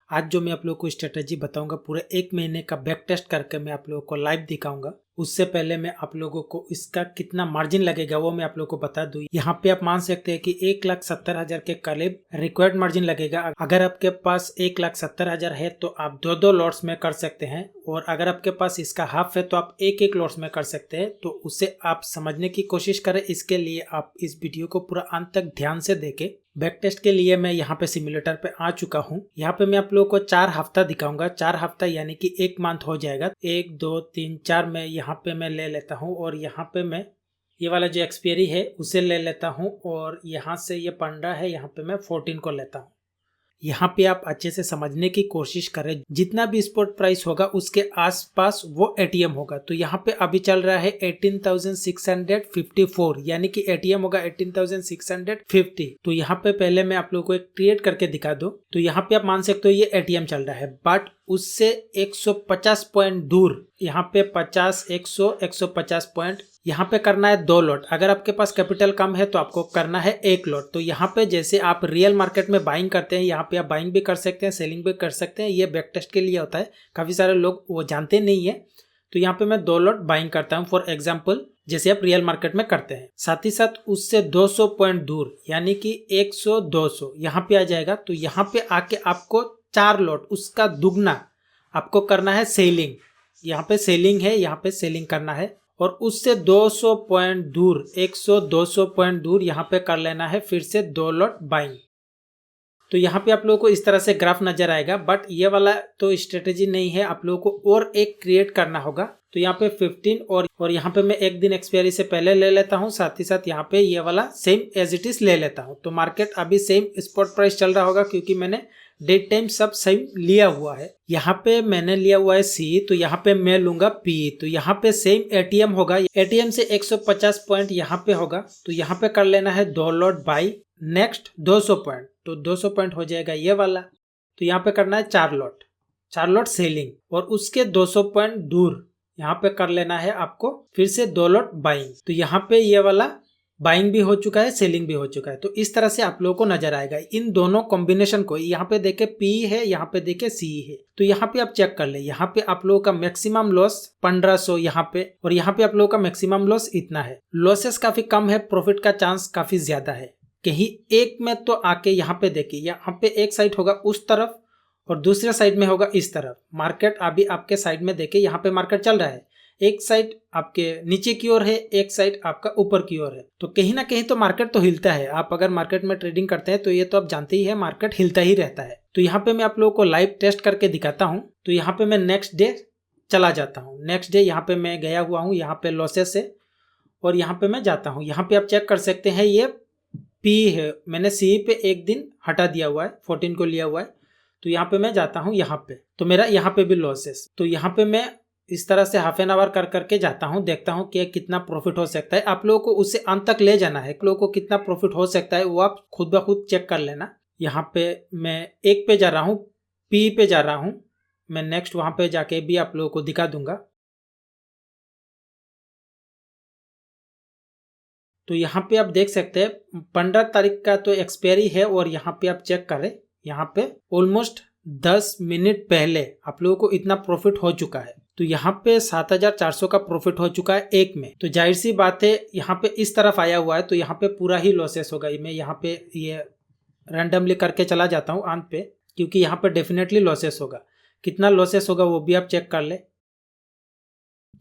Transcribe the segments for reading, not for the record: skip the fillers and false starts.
आज जो मैं आप लोगों को स्ट्रेटेजी बताऊंगा पूरे 1 महीने का बैक टेस्ट करके मैं आप लोगों को लाइव दिखाऊंगा। उससे पहले मैं आप लोगों को इसका कितना मार्जिन लगेगा वो मैं आप लोगों को बता दूं। यहाँ पे आप मान सकते हैं कि 1,70,000 के करीब रिक्वायर्ड मार्जिन लगेगा। अगर आपके पास 1,70,000 है तो आप दो लॉट्स में कर सकते हैं, और अगर आपके पास इसका हाफ है तो आप एक लॉट्स में कर सकते हैं। तो उसे आप समझने की कोशिश करें। इसके लिए आप इस वीडियो को पूरा अंत तक ध्यान से देखें। बैक टेस्ट के लिए मैं यहाँ पे सिमुलेटर पे आ चुका हूँ। यहाँ पे मैं आप लोगों को 4 हफ्ता दिखाऊंगा। 4 हफ्ता यानी कि 1 मंथ हो जाएगा। 1 2 3 4 में यहाँ पे मैं ले लेता हूँ, और यहाँ पे मैं ये वाला जो एक्सपायरी है उसे ले लेता हूँ, और यहाँ से ये 15 है, यहाँ पे मैं 14 को लेता हूँ। यहाँ पे आप अच्छे से समझने की कोशिश करें। जितना भी स्पॉट प्राइस होगा उसके आसपास वो एटीएम होगा। तो यहाँ पे अभी चल रहा है 18,654, यानी कि एटीएम होगा 18,650। तो यहाँ पे पहले मैं आप लोगों को एक क्रिएट करके दिखा दूं। तो यहाँ पे आप मान सकते हो ये एटीएम चल रहा है, बट उससे 150 पॉइंट दूर यहाँ पे 50, 100, 150 पॉइंट यहाँ पे करना है 2 लॉट। अगर आपके पास कैपिटल कम है तो आपको करना है 1 लॉट। तो यहाँ पे जैसे आप रियल मार्केट में बाइंग करते हैं, यहाँ पे आप बाइंग भी कर सकते हैं, सेलिंग भी कर सकते हैं। ये बैक टेस्ट के लिए होता है, काफी सारे लोग वो जानते नहीं है। तो यहाँ पे मैं 2 लॉट बाइंग करता हूँ फॉर एग्जाम्पल, जैसे आप रियल मार्केट में करते हैं। साथ ही साथ उससे 200 पॉइंट दूर यानी कि 100, 200 यहाँ पे आ जाएगा। तो यहाँ पे आके आपको 4 लॉट उसका दुगना आपको करना है सेलिंग। यहाँ पे सेलिंग है, यहाँ पे सेलिंग करना है, और उससे 200 पॉइंट दूर 100, 200 पॉइंट दूर यहाँ पे कर लेना है फिर से 2 लॉट बाइंग। तो यहाँ पे आप लोगों को इस तरह से ग्राफ नजर आएगा, बट ये वाला तो स्ट्रेटेजी नहीं है। आप लोगों को और एक क्रिएट करना होगा। तो यहाँ पे 15 और यहाँ पे मैं 1 दिन एक्सपायरी से पहले ले लेता हूँ। साथ ही साथ यहाँ पे ये वाला सेम एज इट इज ले लेता हूँ। तो मार्केट अभी सेम स्पॉट प्राइस चल रहा होगा, क्योंकि मैंने डेट टाइम सब सेम लिया हुआ है। यहाँ पे मैंने लिया हुआ है सी, तो यहाँ पे मैं लूंगा पी। तो यहाँ पे सेम एटीएम होगा। एटीएम से 150 पॉइंट यहाँ पे होगा। तो यहाँ पे कर लेना है 2 लॉट बाई। नेक्स्ट 200 पॉइंट, तो 200 पॉइंट हो जाएगा ये वाला। तो यहाँ पे करना है 4 लॉट सेलिंग, और उसके 200 पॉइंट दूर यहाँ पे कर लेना है आपको फिर से 2 लॉट बाइंग। तो यहाँ पे ये वाला बाइंग भी हो चुका है, सेलिंग भी हो चुका है। तो इस तरह से आप लोगों को नजर आएगा इन दोनों कॉम्बिनेशन को। यहाँ पे देखे पी है, यहाँ पे देखे सी है। तो यहाँ पे आप चेक कर ले। यहाँ पे आप लोगों का मैक्सिमम लॉस 1500 यहाँ पे, और यहाँ पे आप लोगों का मैक्सिमम लॉस इतना है। लॉसेस काफी कम है, प्रॉफिट का चांस काफी ज्यादा है। कहीं एक में तो आके यहाँ पे देखिए, यहाँ पे एक साइड होगा उस तरफ और दूसरे साइड में होगा इस तरफ। मार्केट अभी आपके साइड में देखे, यहाँ पे मार्केट चल रहा है। एक साइड आपके नीचे की ओर है, एक साइड आपका ऊपर की ओर है। तो कहीं ना कहीं तो मार्केट तो हिलता है। आप अगर मार्केट में ट्रेडिंग करते हैं तो ये तो आप जानते ही है, मार्केट हिलता ही रहता है। तो यहाँ पे मैं आप लोगों को लाइव टेस्ट करके दिखाता हूँ। तो यहाँ पे मैं नेक्स्ट डे चला जाता हूँ। नेक्स्ट डे यहाँ पे मैं गया हुआ हूँ, यहाँ पे लॉसेस है, और यहाँ पे मैं जाता हूँ। यहाँ पे आप चेक कर सकते हैं ये पी है, मैंने सी पे 1 दिन हटा दिया हुआ है, 14 को लिया हुआ है। तो यहाँ पे मैं जाता हूँ यहाँ पे, तो मेरा यहाँ पे भी लॉसेस। तो यहाँ पे मैं इस तरह से हाफ एन आवर कर करके जाता हूँ, देखता हूँ कि कितना प्रॉफिट हो सकता है। आप लोगों को उससे अंत तक ले जाना है। आप लोगों को कितना प्रॉफिट हो सकता है वो आप खुद ब खुद चेक कर लेना। यहाँ पे मैं 1 पे जा रहा हूँ, पी पे जा रहा हूँ। मैं नेक्स्ट वहां पे जाके भी आप लोगों को दिखा दूंगा। तो यहाँ पे आप देख सकते हैं 15 तारीख का तो एक्सपायरी है, और यहाँ पे आप चेक करें, यहाँ पे ऑलमोस्ट 10 मिनट पहले आप लोगों को इतना प्रॉफिट हो चुका है। तो यहाँ पे 7,400 का प्रॉफिट हो चुका है 1 में। तो जाहिर सी बात है, यहाँ पे इस तरफ आया हुआ है तो यहाँ पे पूरा ही लॉसेस होगा। मैं यहाँ पे ये रैंडमली करके चला जाता हूँ अंत पे, क्योंकि यहाँ पे डेफिनेटली लॉसेस होगा। कितना लॉसेस होगा वो भी आप चेक कर ले।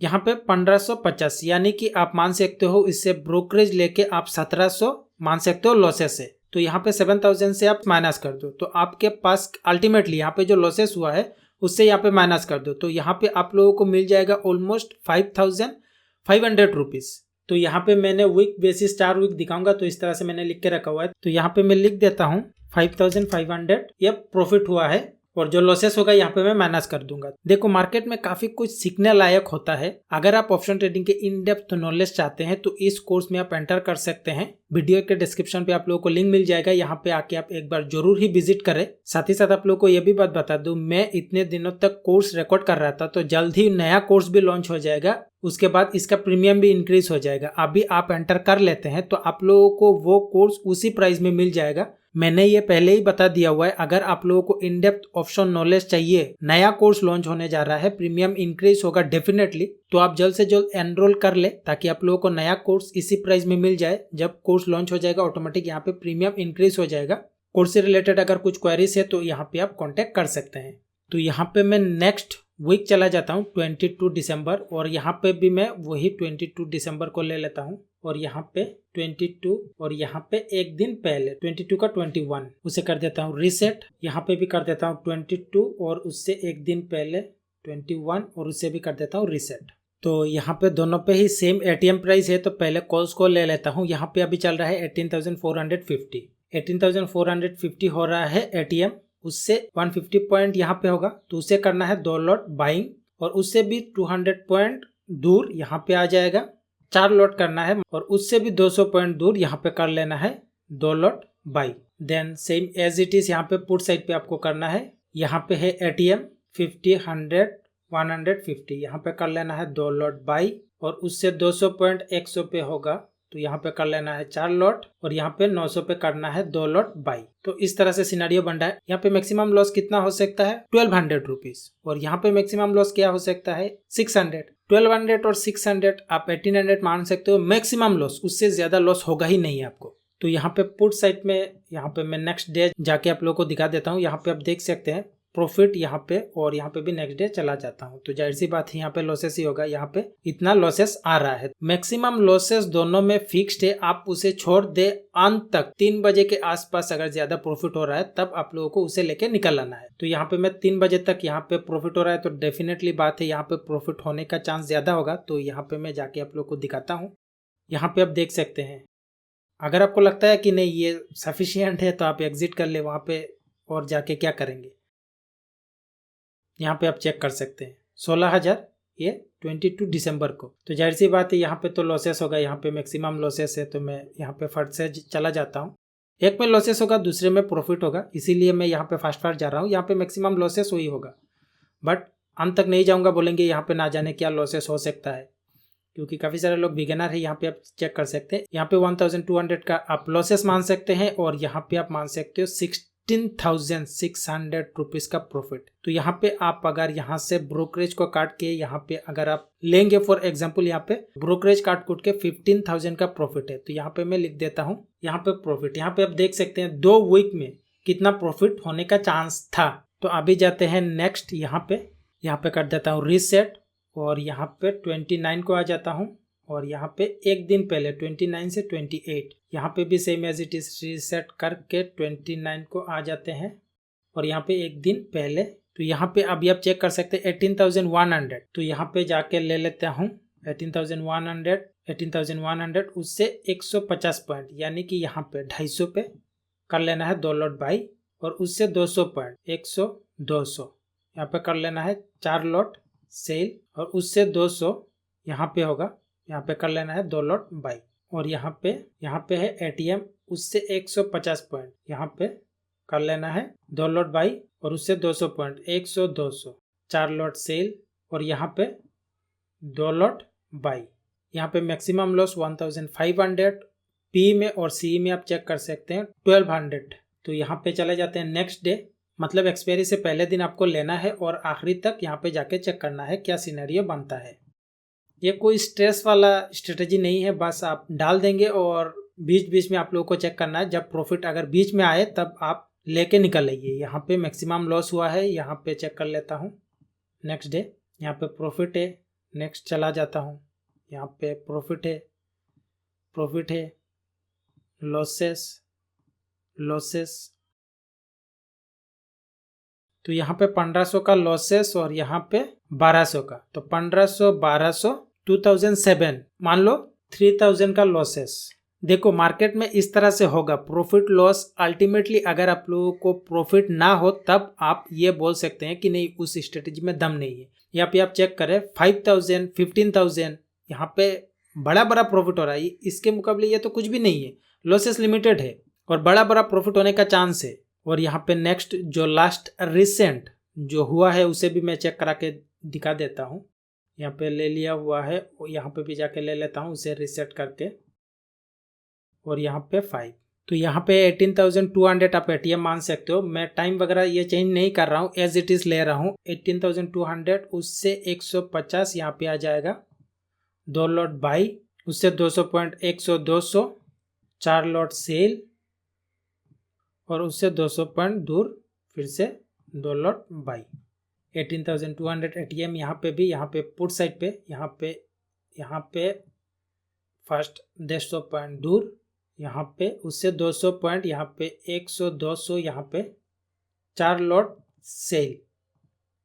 यहाँ पे 1550, यानी कि आप मान सकते हो इससे ब्रोकरेज लेके आप 1700 मान सकते हो लॉसेस है। तो यहाँ पे 7000 से आप माइनस कर दो, तो आपके पास अल्टीमेटली यहाँ पे जो लॉसेस हुआ है उससे यहाँ पे माइनस कर दो, तो यहाँ पे आप लोगों को मिल जाएगा ऑलमोस्ट 5500 रुपीज। तो यहाँ पे मैंने वीक बेसिस 4 वीक दिखाऊंगा, तो इस तरह से मैंने लिख के रखा हुआ है। तो यहाँ पे मैं लिख देता हूँ 5500 ये प्रॉफिट हुआ है, और जो लॉसेस होगा यहाँ पे मैं माइनस कर दूंगा। देखो मार्केट में काफी कुछ सीखने लायक होता है। अगर आप ऑप्शन ट्रेडिंग के इन डेप्थ नॉलेज चाहते हैं तो इस कोर्स में आप एंटर कर सकते हैं। वीडियो के डिस्क्रिप्शन पे आप लोगों को लिंक मिल जाएगा, यहाँ पे आके आप एक बार जरूर ही विजिट करें। साथ ही साथ आप लोगों को ये भी बात बता दूं, मैं इतने दिनों तक कोर्स रिकॉर्ड कर रहा था, तो जल्द ही नया कोर्स भी लॉन्च हो जाएगा। उसके बाद इसका प्रीमियम भी इंक्रीज हो जाएगा। अभी आप एंटर कर लेते हैं तो आप लोगों को वो कोर्स उसी प्राइस में मिल जाएगा मैंने ये पहले ही बता दिया हुआ है, अगर आप लोगों को इन डेप्थ ऑप्शन नॉलेज चाहिए, नया कोर्स लॉन्च होने जा रहा है, प्रीमियम इंक्रीज होगा डेफिनेटली, तो आप जल्द से जल्द एनरोल कर ले ताकि आप लोगों को नया कोर्स इसी प्राइस में मिल जाए। जब कोर्स लॉन्च हो जाएगा ऑटोमेटिक यहाँ पे प्रीमियम इंक्रीज हो जाएगा। कोर्स से रिलेटेड अगर कुछ क्वेरीज है तो यहाँ पे आप कॉन्टेक्ट कर सकते हैं। तो यहाँ पे मैं नेक्स्ट वीक चला जाता हूँ 22 दिसंबर, और यहाँ पे भी मैं वही 22 दिसंबर को ले लेता हूँ, और यहाँ पे 22 और यहाँ पे एक दिन पहले 22 का 21 उसे कर देता हूँ रीसेट। यहाँ पे भी कर देता हूँ 22 और उससे एक दिन पहले 21 और उससे भी कर देता हूँ रीसेट। तो यहाँ पे दोनों पे ही सेम एटीएम प्राइस है, तो पहले कॉल्स को ले लेता हूँ। यहाँ पे अभी चल रहा है 18,450 हो रहा है एटीएम, उससे 150 पॉइंट यहाँ पे होगा, तो उसे करना है 2 लॉट बाइंग, और उससे भी 200 पॉइंट दूर यहाँ पे आ जाएगा 4 लॉट करना है, और उससे भी 200 पॉइंट दूर यहाँ पे कर लेना है 2 lot by. Then same as it is यहाँ पे पुट साइड पे आपको करना है, यहाँ पे है एटीएम 50, 100, 150, यहाँ पे कर लेना है 2 लॉट बाई, और उससे 200 पॉइंट 100 पे होगा, तो यहाँ पे कर लेना है 4 लॉट, और यहाँ पे 900 पे करना है 2 लॉट बाई। तो इस तरह से सिनेरियो बन रहा है। यहाँ पे मैक्सिमम लॉस कितना हो सकता है 1200 रुपीज, और यहाँ पे मैक्सिमम लॉस क्या हो सकता है 600। 1200 और 600 आप 1800 मान सकते हो मैक्सिमम लॉस, उससे ज्यादा लॉस होगा ही नहीं आपको। तो यहाँ पे पुट साइड में यहाँ पे मैं नेक्स्ट डे जाके आप लोगों को दिखा देता हूँ। यहाँ पे आप देख सकते हैं प्रॉफिट यहाँ पे, और यहाँ पे भी नेक्स्ट डे चला जाता हूँ, तो जाहिर सी बात है यहाँ पे लॉसेस ही होगा। यहाँ पे इतना लॉसेस आ रहा है, मैक्सिमम लॉसेस दोनों में फिक्स्ड है, आप उसे छोड़ दे अंत तक 3 बजे के आसपास अगर ज्यादा प्रॉफिट हो रहा है तब आप लोगों को उसे लेके निकल आना है। तो यहाँ पे मैं 3 बजे तक यहाँ पे प्रॉफिट हो रहा है, तो डेफिनेटली बात है यहाँ पे प्रॉफिट होने का चांस ज्यादा होगा। तो यहाँ पे मैं जाके आप लोग को दिखाता हूँ। यहाँ पे आप देख सकते हैं, अगर आपको लगता है कि नहीं ये सफिशियंट है तो आप एग्जिट कर ले वहाँ पे, और जाके क्या करेंगे यहाँ पे आप चेक कर सकते हैं 16,000 ये 22 दिसंबर को। तो जाहिर सी बात है यहाँ पे तो लॉसेस होगा, यहाँ पे मैक्सिमम लॉसेस है, तो मैं यहाँ पे फट से चला जाता हूँ। एक में लॉसेस होगा, दूसरे में प्रॉफिट होगा, इसीलिए मैं यहाँ पे फास्ट जा रहा हूँ। यहाँ पे मैक्सिमम लॉसेस वही होगा, बट अंत तक नहीं जाऊँगा, बोलेंगे यहाँ पे ना जाने क्या लॉसेस हो सकता है, क्योंकि काफ़ी सारे लोग बिगिनर है। यहाँ पे आप चेक कर सकते हैं, यहाँ पे 1200 का आप लॉसेस मान सकते हैं, और यहाँ पे आप मान सकते हो 16,600 रुपीज का प्रॉफिट। तो यहाँ पे आप अगर यहाँ से ब्रोकरेज को काट के यहाँ पे अगर आप लेंगे, फॉर एग्जांपल यहाँ पे ब्रोकरेज काट कूट के 15,000 का प्रॉफिट है, तो यहाँ पे मैं लिख देता हूँ यहाँ पे प्रॉफिट। यहाँ पे आप देख सकते हैं 2 वीक में कितना प्रॉफिट होने का चांस था। तो अभी जाते हैं नेक्स्ट, यहाँ पे कर देता हूँ रीसेट, और यहाँ पे 29 को आ जाता हूँ, और यहाँ पे एक दिन पहले 29 से 28 यहाँ पे भी same as it is reset करके 29 को आ जाते हैं, और यहाँ पे एक दिन पहले। तो यहाँ पे अभी आप चेक कर सकते हैं 18,100, तो यहाँ पे जाके ले लेता हूँ 18,100 उससे 150 पॉइंट, यानी कि यहाँ पे 250 पे कर लेना है 2 लॉट बाई, और उससे 200 पॉइंट 100 200 यहाँ पे कर लेना है 4 लॉट सेल, और उससे 200 यहाँ पे होगा, यहाँ पे कर लेना है 2 लॉट बाई, और यहाँ पे है एटीएम, उससे 150 पॉइंट यहाँ पे कर लेना है 2 लॉट बाई, और उससे 200 पॉइंट 100 200 4 लॉट सेल, और यहाँ पे 2 लॉट बाई। यहाँ पे मैक्सिमम लॉस 1,500 पी में, और सी में आप चेक कर सकते हैं 1,200। तो यहाँ पे चले जाते हैं नेक्स्ट डे, मतलब एक्सपायरी से पहले दिन आपको लेना है, और आखिरी तक यहाँ पे जाके चेक करना है क्या सिनेरियो बनता है। ये कोई स्ट्रेस वाला स्ट्रेटेजी नहीं है, बस आप डाल देंगे और बीच बीच में आप लोगों को चेक करना है। जब प्रॉफिट अगर बीच में आए तब आप लेके निकल आइए। यहाँ पे मैक्सिमम लॉस हुआ है, यहाँ पे चेक कर लेता हूँ नेक्स्ट डे, यहाँ पे प्रॉफिट है, नेक्स्ट चला जाता हूँ, यहाँ पे प्रॉफिट है, लॉसेस, तो यहाँ पे 1500 का लॉसेस, और यहाँ पे 1200 का, तो 1500 1200 2007 मान लो 3000 का लॉसेस। देखो मार्केट में इस तरह से होगा प्रॉफिट लॉस। अल्टीमेटली अगर आप लोगों को प्रॉफिट ना हो तब आप ये बोल सकते हैं कि नहीं उस स्ट्रेटेजी में दम नहीं है। यहाँ पे आप चेक करें 5000 15,000 यहाँ पे बड़ा प्रॉफिट हो रहा है, इसके मुकाबले ये तो कुछ भी नहीं है, लॉसेस लिमिटेड है और बड़ा प्रॉफिट होने का चांस है। और यहाँ पे नेक्स्ट जो लास्ट रिसेंट जो हुआ है उसे भी मैं चेक करा के दिखा देता हूँ। यहाँ पे ले लिया हुआ है, यहाँ पे भी जाके ले लेता हूँ उसे रिसेट करके, और यहाँ पे 5, तो यहाँ पे 18,200 आप एटीएम मान सकते हो। मैं टाइम वगैरह ये चेंज नहीं कर रहा हूँ, एज इट इज ले रहा हूँ। 18,200 उससे 150 यहाँ पे आ जाएगा 2 लॉट बाई, उससे 200 पॉइंट 100 200 4 लॉट सेल, और उससे 200 पॉइंट दूर फिर से 2 लॉट बाई। 18,200 एटीएम यहाँ पे भी, यहाँ पे पुट साइड पे, यहाँ पे फर्स्ट 150 पॉइंट दूर, यहाँ पे उससे 200 पॉइंट, यहाँ पे 100 200, यहाँ पे 4 लॉट सेल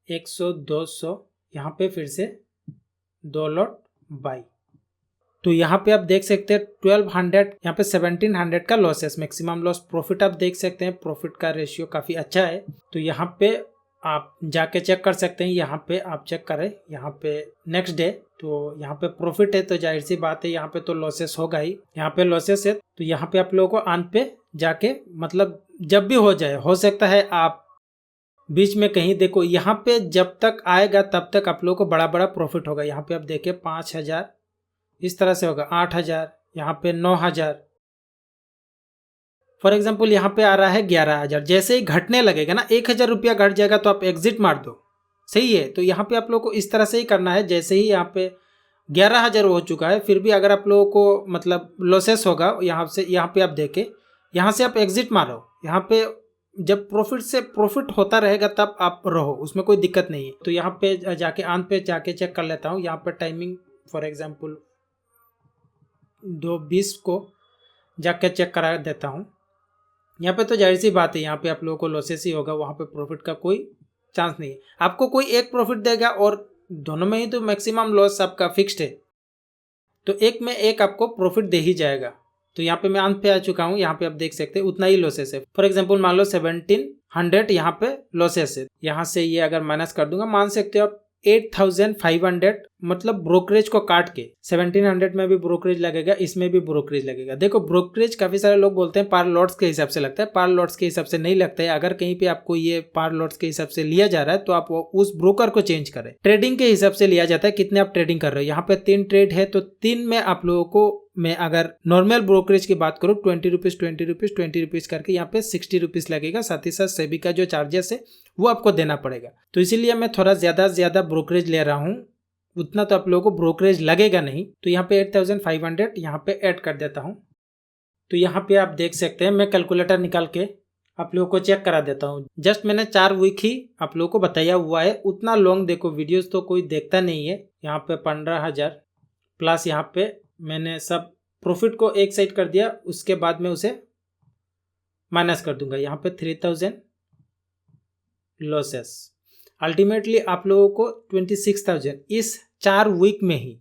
100 200, यहाँ पे फिर से 2 लॉट बाई। तो यहाँ पे आप देख सकते हैं 1200, यहाँ पे 1700 का लॉसेस, मैक्सिमम लॉस। प्रॉफिट आप देख सकते हैं, प्रॉफिट का रेशियो काफ़ी अच्छा है। तो यहाँ पे आप जाके चेक कर सकते हैं, यहाँ पे आप चेक करें, यहाँ पे नेक्स्ट डे, तो यहाँ पे प्रॉफिट है तो जाहिर सी बात है यहाँ पे तो लॉसेस होगा ही। यहाँ पे लॉसेस है तो यहाँ पे आप लोगों को अंत पे जाके, मतलब जब भी हो जाए, हो सकता है आप बीच में कहीं देखो, यहाँ पे जब तक आएगा तब तक आप लोगों को बड़ा बड़ा प्रॉफिट होगा। यहाँ पे आप देखिए 5,000 इस तरह से होगा, 8,000, यहाँ पे 9,000, फॉर एग्जाम्पल यहाँ पे आ रहा है 11,000। जैसे ही घटने लगेगा ना, 1,000 रुपया घट जाएगा तो आप एग्जिट मार दो, सही है। तो यहाँ पे आप लोगों को इस तरह से ही करना है। जैसे ही यहाँ पे 11,000 हो चुका है, फिर भी अगर आप लोगों को मतलब लॉसेस होगा यहाँ से, यहाँ पे आप देखें, यहाँ से आप एग्जिट मारो। यहाँ पे जब प्रॉफिट से प्रॉफिट होता रहेगा तब आप रहो, उसमें कोई दिक्कत नहीं है। तो यहाँ पे जाके अंत पे जाके चेक कर लेता हूँ। यहाँ पे टाइमिंग फॉर एग्जाम्पल 2:20 को जाके चेक करा देता हूँ। यहाँ पे तो जाहिर सी बात है, यहाँ पे आप लोगों को लॉसेस ही होगा, वहाँ पे प्रॉफिट का कोई चांस नहीं है। आपको कोई एक प्रॉफिट देगा और दोनों में ही तो मैक्सिमम लॉस आपका फिक्स्ड है, तो एक में एक आपको प्रॉफिट दे ही जाएगा। तो यहाँ पे मैं अंत पे आ चुका हूँ। यहाँ पे आप देख सकते हैं उतना ही लॉसेस है। फॉर एग्जांपल मान लो 1,700 यहाँ पे लॉसेस है। यहाँ से ये अगर माइनस कर दूंगा, मान सकते हो आप 8,500, मतलब ब्रोकरेज को काट के 1,700 में भी ब्रोकरेज लगेगा, इसमें भी ब्रोकरेज लगेगा। देखो ब्रोकरेज काफी सारे लोग बोलते हैं पार लॉट्स के हिसाब से लगता है, पार लॉट्स के हिसाब से नहीं लगता है। अगर कहीं पे आपको ये पार लॉट्स के हिसाब से लिया जा रहा है तो आप उस ब्रोकर को चेंज करें। ट्रेडिंग के हिसाब से लिया जाता है, कितने आप ट्रेडिंग कर रहे हो। यहाँ पे 3 ट्रेड है तो 3 में आप लोगों को, मैं अगर नॉर्मल ब्रोकरेज की बात करूँ, 20 रुपीज 20 रुपीज 20 रुपीज करके यहाँ पे 60 रुपीज लगेगा। साथ ही साथ सेबी का जो चार्जेस है वो आपको देना पड़ेगा। तो इसीलिए मैं थोड़ा ज्यादा ब्रोकरेज ले रहा हूँ, उतना तो आप लोगों को ब्रोकरेज लगेगा नहीं। तो यहाँ पे 8,500 यहाँ पे ऐड कर देता हूँ। तो यहाँ पे आप देख सकते हैं, मैं कैलकुलेटर निकाल के आप लोगों को चेक करा देता हूँ। जस्ट मैंने 4 वीक ही आप लोगों को बताया हुआ है, उतना लॉन्ग देखो वीडियोस तो कोई देखता नहीं है। यहाँ पे 15,000 प्लस यहाँ पे मैंने सब प्रॉफिट को एक साइड कर दिया, उसके बाद में उसे माइनस कर दूंगा। यहाँ पे 3,000 लॉसेस। अल्टीमेटली आप लोगों को 26,000 इस 4 वीक में ही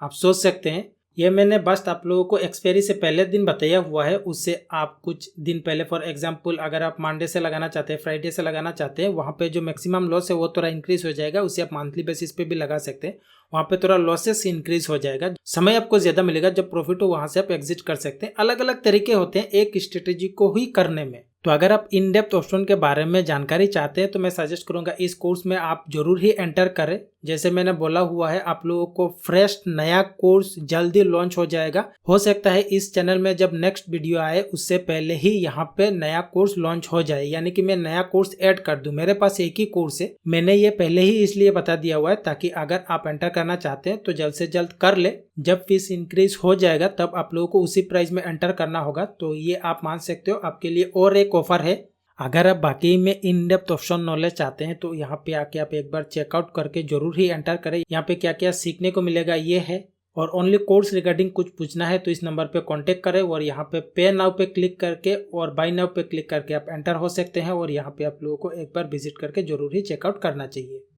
आप सोच सकते हैं। ये मैंने बस आप लोगों को एक्सपायरी से पहले दिन बताया हुआ है, उससे आप कुछ दिन पहले, फॉर एग्जांपल अगर आप मंडे से लगाना चाहते हैं, फ्राइडे से लगाना चाहते हैं, वहाँ पे जो मैक्सिमम लॉस है वो थोड़ा इंक्रीज हो जाएगा। उसे आप मंथली बेसिस पे भी लगा सकते हैं, वहाँ पे थोड़ा लॉसेस इंक्रीज हो जाएगा, समय आपको ज्यादा मिलेगा। जब प्रॉफिट हो वहाँ से आप एग्जिट कर सकते हैं। अलग अलग तरीके होते हैं एक स्ट्रेटेजी को ही करने में। तो अगर आप इन डेप्थ ऑप्शन के बारे में जानकारी चाहते हैं तो मैं सजेस्ट करूंगा इस कोर्स में आप जरूर ही एंटर करें। जैसे मैंने बोला हुआ है, आप लोगों को फ्रेश नया कोर्स जल्दी लॉन्च हो जाएगा। हो सकता है इस चैनल में जब नेक्स्ट वीडियो आए उससे पहले ही यहाँ पे नया कोर्स लॉन्च हो जाए, यानी कि मैं नया कोर्स ऐड कर दूं। मेरे पास एक ही कोर्स है, मैंने ये पहले ही इसलिए बता दिया हुआ है ताकि अगर आप एंटर करना चाहते हैं तो जल्द से जल्द कर ले। जब फीस इंक्रीज हो जाएगा तब आप लोगों को उसी प्राइस में एंटर करना होगा। तो ये आप मान सकते हो आपके लिए और एक ऑफर है। अगर आप बाकी में इन डेप्थ ऑप्शन नॉलेज चाहते हैं तो यहाँ पे आके आप एक बार चेकआउट करके जरूर ही एंटर करें। यहाँ पे क्या क्या सीखने को मिलेगा ये है, और ओनली कोर्स रिगार्डिंग कुछ पूछना है तो इस नंबर पे कांटेक्ट करें और यहाँ पे नाउ पे क्लिक करके और बाय नाउ पे क्लिक करके आप एंटर हो सकते हैं। और यहाँ पे आप लोगों को एक बार विजिट करके जरूर ही चेकआउट करना चाहिए।